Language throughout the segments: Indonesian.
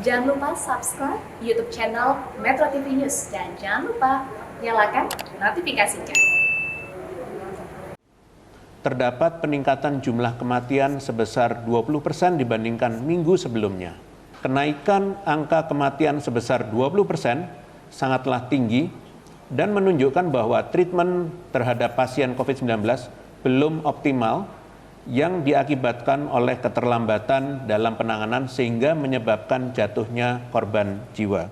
Jangan lupa subscribe YouTube channel Metro TV News dan jangan lupa nyalakan notifikasinya. Terdapat peningkatan jumlah kematian sebesar 20% dibandingkan minggu sebelumnya. Kenaikan angka kematian sebesar 20% sangatlah tinggi dan menunjukkan bahwa treatment terhadap pasien COVID-19 belum optimal yang diakibatkan oleh keterlambatan dalam penanganan sehingga menyebabkan jatuhnya korban jiwa.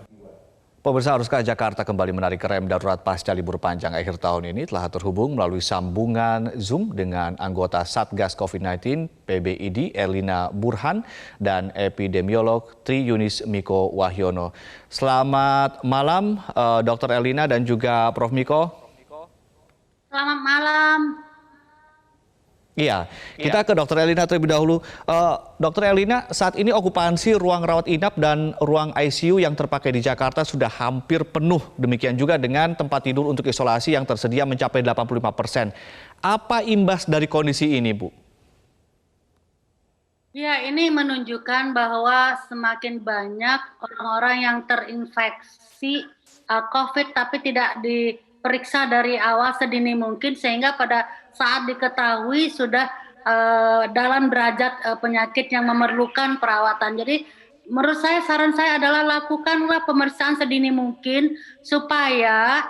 Pemirsa, haruskah Jakarta kembali menarik rem darurat pasca libur panjang akhir tahun ini? Telah terhubung melalui sambungan Zoom dengan anggota Satgas COVID-19 PBID Erlina Burhan dan epidemiolog Tri Yunis Miko Wahyono. Selamat malam Dr. Erlina dan juga Prof. Miko. Selamat malam. Iya, kita ke Dr. Erlina terlebih dahulu. Dr. Erlina, saat ini okupansi ruang rawat inap dan ruang ICU yang terpakai di Jakarta sudah hampir penuh. Demikian juga dengan tempat tidur untuk isolasi yang tersedia mencapai 85%. Apa imbas dari kondisi ini, Bu? Ya, ini menunjukkan bahwa semakin banyak orang-orang yang terinfeksi COVID tapi tidak diperiksa dari awal sedini mungkin sehingga pada saat diketahui sudah dalam derajat penyakit yang memerlukan perawatan. Jadi menurut saya saran saya adalah lakukanlah pemeriksaan sedini mungkin supaya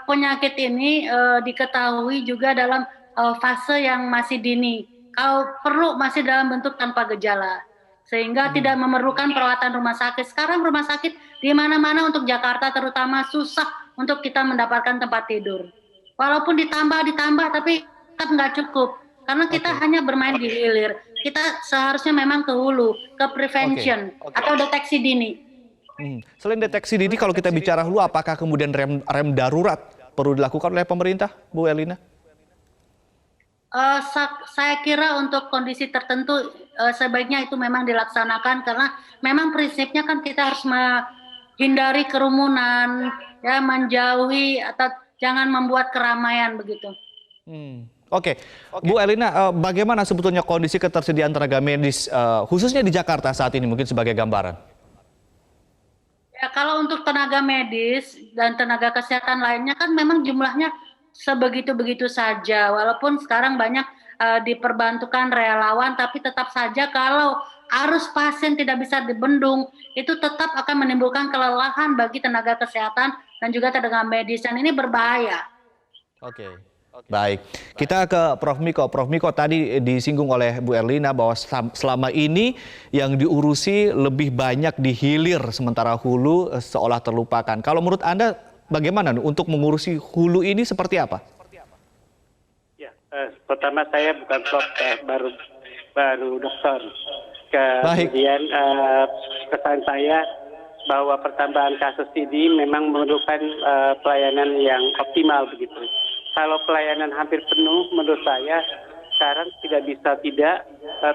penyakit ini diketahui juga dalam fase yang masih dini. Kalau perlu masih dalam bentuk tanpa gejala sehingga tidak memerlukan perawatan rumah sakit. Sekarang rumah sakit di mana-mana untuk Jakarta terutama susah untuk kita mendapatkan tempat tidur. Walaupun ditambah tapi tetap nggak cukup karena kita hanya bermain di hilir. Kita seharusnya memang ke hulu, ke prevention atau deteksi dini. Selain deteksi dini, kalau kita bicara hulu, apakah kemudian rem darurat perlu dilakukan oleh pemerintah, Bu Erlina? Saya kira untuk kondisi tertentu sebaiknya itu memang dilaksanakan karena memang prinsipnya kan kita harus menghindari kerumunan, ya menjauhi atau jangan membuat keramaian begitu. Oke. Bu Erlina, bagaimana sebetulnya kondisi ketersediaan tenaga medis khususnya di Jakarta saat ini mungkin sebagai gambaran? Ya kalau untuk tenaga medis dan tenaga kesehatan lainnya kan memang jumlahnya sebegitu-begitu saja. Walaupun sekarang banyak diperbantukan relawan, tapi tetap saja kalau arus pasien tidak bisa dibendung, itu tetap akan menimbulkan kelelahan bagi tenaga kesehatan dan juga tenaga medis, dan ini berbahaya. Oke. Baik, kita ke Prof. Miko. Prof. Miko, tadi disinggung oleh Bu Erlina bahwa selama ini yang diurusi lebih banyak di hilir, sementara hulu seolah terlupakan. Kalau menurut Anda bagaimana untuk mengurusi hulu ini seperti apa? Ya, pertama saya bukan prof, baru dokter. Kemudian kesan saya bahwa pertambahan kasus ini memang memerlukan pelayanan yang optimal begitu. Kalau pelayanan hampir penuh, menurut saya sekarang tidak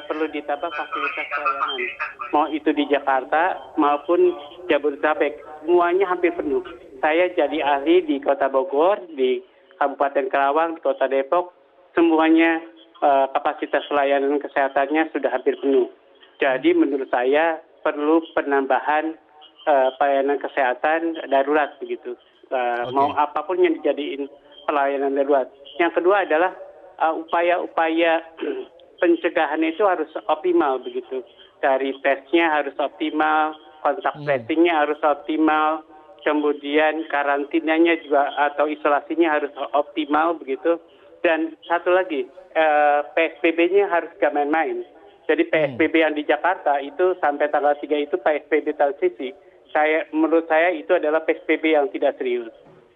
perlu ditambah fasilitas pelayanan. Mau itu di Jakarta maupun Jabodetabek, semuanya hampir penuh. Saya jadi ahli di Kota Bogor, di Kabupaten Karawang, di Kota Depok, semuanya kapasitas pelayanan kesehatannya sudah hampir penuh. Jadi menurut saya perlu penambahan pelayanan kesehatan darurat begitu. Mau apapun yang dijadiin pelayanan darurat. Yang kedua adalah upaya-upaya pencegahan itu harus optimal begitu. Dari tesnya harus optimal, kontak tracingnya harus optimal, kemudian karantinanya juga atau isolasinya harus optimal begitu. Dan satu lagi, PSBB-nya harus gak main-main. Jadi PSBB yang di Jakarta itu sampai tanggal 3 itu PSBB transisi. Menurut saya itu adalah PSBB yang tidak serius.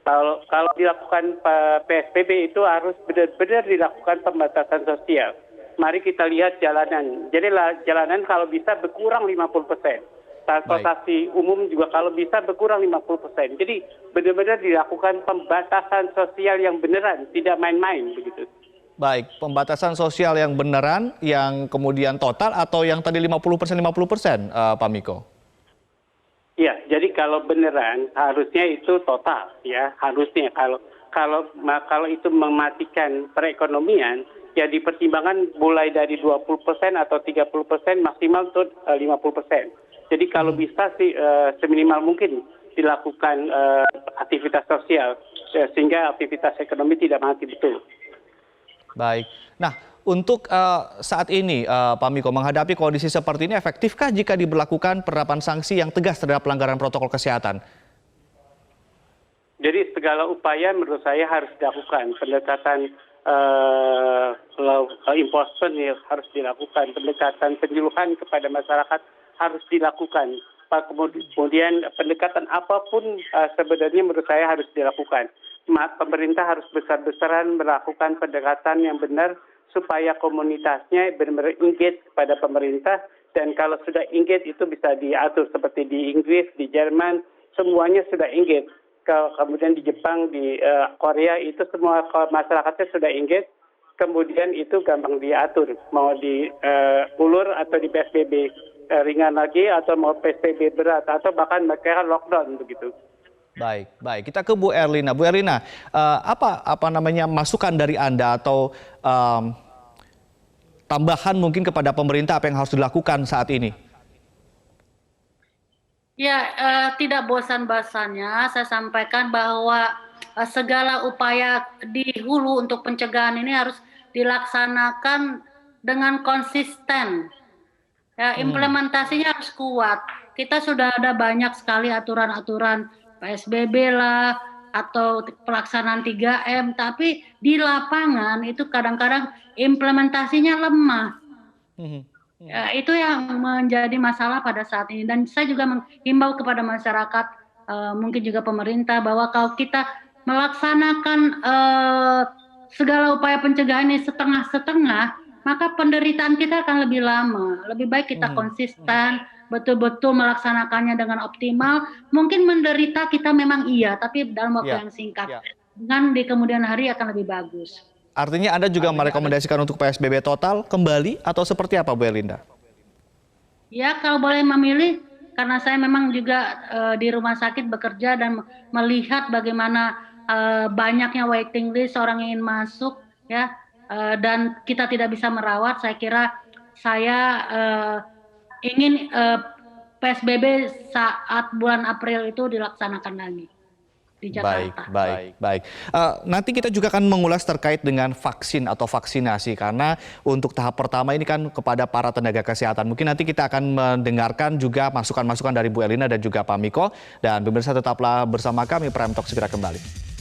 Kalau dilakukan PSBB itu harus benar-benar dilakukan pembatasan sosial. Mari kita lihat jalanan. Jadi jalanan kalau bisa berkurang 50%. Transportasi umum juga kalau bisa berkurang 50%. Jadi benar-benar dilakukan pembatasan sosial yang beneran, tidak main-main begitu. Baik, pembatasan sosial yang beneran, yang kemudian total atau yang tadi 50%, Pak Miko? Ya, jadi kalau beneran harusnya itu total, ya harusnya kalau itu mematikan perekonomian, ya dipertimbangkan mulai dari 20% atau 30% maksimal tuh 50%. Jadi kalau bisa sih seminimal mungkin dilakukan aktivitas sosial sehingga aktivitas ekonomi tidak mati betul. Baik. Nah, untuk saat ini, Pak Miko, menghadapi kondisi seperti ini, efektifkah jika diberlakukan penerapan sanksi yang tegas terhadap pelanggaran protokol kesehatan? Jadi segala upaya menurut saya harus dilakukan. Pendekatan law enforcement harus dilakukan. Pendekatan penyuluhan kepada masyarakat harus dilakukan. Kemudian pendekatan apapun sebenarnya menurut saya harus dilakukan. Pemerintah harus besar-besaran melakukan pendekatan yang benar supaya komunitasnya benar-benar engage kepada pemerintah, dan kalau sudah engage itu bisa diatur seperti di Inggris, di Jerman, semuanya sudah engage. Kemudian di Jepang, di Korea itu semua masyarakatnya sudah engage, kemudian itu gampang diatur, mau di ulur atau di PSBB ringan lagi atau mau PSBB berat atau bahkan mereka lockdown begitu. Baik. Kita ke Bu Erlina. Bu Erlina, apa namanya masukan dari Anda atau tambahan mungkin kepada pemerintah apa yang harus dilakukan saat ini? Ya, tidak bosan-bosannya saya sampaikan bahwa segala upaya di hulu untuk pencegahan ini harus dilaksanakan dengan konsisten. Ya, implementasinya harus kuat. Kita sudah ada banyak sekali aturan-aturan PSBB lah atau pelaksanaan 3M, tapi di lapangan itu kadang-kadang implementasinya lemah. Ya, itu yang menjadi masalah pada saat ini, dan saya juga menghimbau kepada masyarakat, mungkin juga pemerintah, bahwa kalau kita melaksanakan segala upaya pencegahan ini setengah-setengah, maka penderitaan kita akan lebih lama. Lebih baik kita konsisten, betul-betul melaksanakannya dengan optimal. Mungkin menderita kita memang iya, tapi dalam waktu yang singkat. Dengan di kemudian hari akan lebih bagus. Artinya Anda juga merekomendasikan untuk PSBB total kembali atau seperti apa, Bu Erlinda? Ya, kalau boleh memilih, karena saya memang juga di rumah sakit bekerja dan melihat bagaimana banyaknya waiting list orang yang ingin masuk, ya, dan kita tidak bisa merawat. Saya kira saya ingin PSBB saat bulan April itu dilaksanakan lagi di Jakarta. Baik. Nanti kita juga akan mengulas terkait dengan vaksin atau vaksinasi, karena untuk tahap pertama ini kan kepada para tenaga kesehatan. Mungkin nanti kita akan mendengarkan juga masukan-masukan dari Bu Erlina dan juga Pak Miko. Dan pemirsa tetaplah bersama kami, Prime Talk segera kembali.